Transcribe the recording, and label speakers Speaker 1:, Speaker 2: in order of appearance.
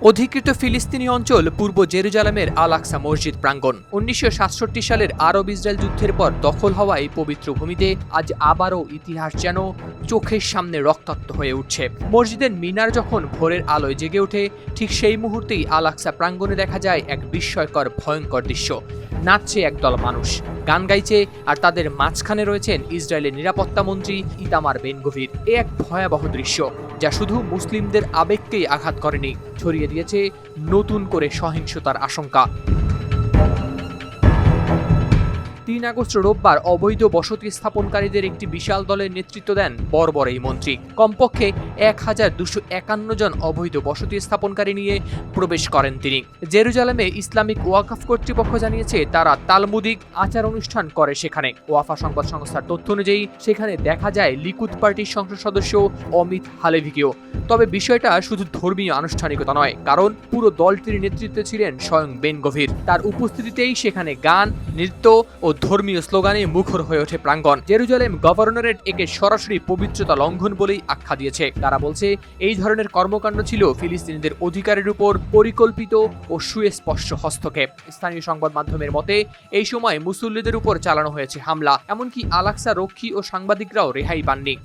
Speaker 1: অধিকৃত ফিলিস্তিনি অঞ্চল পূর্ব জেরুজালেমের আল আকসা মসজিদ প্রাঙ্গণ ১৯৬৭ সালের আরব ইসরায়েল যুদ্ধের পর দখল হওয়া এই পবিত্র ভূমিতে আজ আবারও ইতিহাস যেন চোখের সামনে রক্তাক্ত হয়ে উঠছে। মসজিদের মিনার যখন ভোরের আলোয় জেগে ওঠে, ঠিক সেই মুহূর্তেই আল আকসা প্রাঙ্গণে দেখা যায় এক বিস্ময়কর ভয়ঙ্কর দৃশ্য। নাচছে একদল মানুষ, গান গাইছে, আর তাদের মাঝখানে রয়েছেন ইসরায়েলের নিরাপত্তা মন্ত্রী ইতামার বেন গভির। এ এক ভয়াবহ দৃশ্য যা শুধু মুসলিমদের আবেগকেই আঘাত করেনি, ছড়িয়ে দিয়েছে নতুন করে সহিংসতার আশঙ্কা। ৩ আগস্ট রোববার অবৈধ বসতি স্থাপনকারীদের একটি বিশাল দলের নেতৃত্ব দেন বর্বর এই মন্ত্রী। কমপক্ষে ১,২৫১ জন অবৈধ বসতি স্থাপনকারী নিয়ে প্রবেশ করেন তিনি। জেরুজালেমে ইসলামিক ওয়াকফ কর্তৃপক্ষ জানিয়েছে তারা তালমুদিক আচার অনুষ্ঠান করে সেখানে। ওয়াফা সংবাদ সংস্থার তথ্য অনুযায়ী সেখানে দেখা যায় লিকুদ পার্টির সংসদ সদস্য অমিত হালেভিকেও। তবে বিষয়টা শুধু ধর্মীয় আনুষ্ঠানিকতা নয়, কারণ পুরো দলটির নেতৃত্বে ছিলেন স্বয়ং বেন গভির। তার উপস্থিতিতেই সেখানে গান, নৃত্য ও ধর্মীয় স্লোগানে মুখর হয়ে ওঠে প্রাঙ্গণ। জেরুজালেম গভর্নরেট একে সরাসরি পবিত্রতা লঙ্ঘন বলেই আখ্যা দিয়েছে। তারা বলছে এই ধরনের কর্মকাণ্ড ছিল ফিলিস্তিনিদের অধিকারের উপর পরিকল্পিত ও সুস্পষ্ট হস্তক্ষেপ। স্থানীয় সংবাদ মাধ্যমের মতে এই সময় মুসল্লিদের উপর চালানো হয়েছে হামলা, এমনকি আল আকসা রক্ষী ও সাংবাদিকরাও রেহাই পাননি।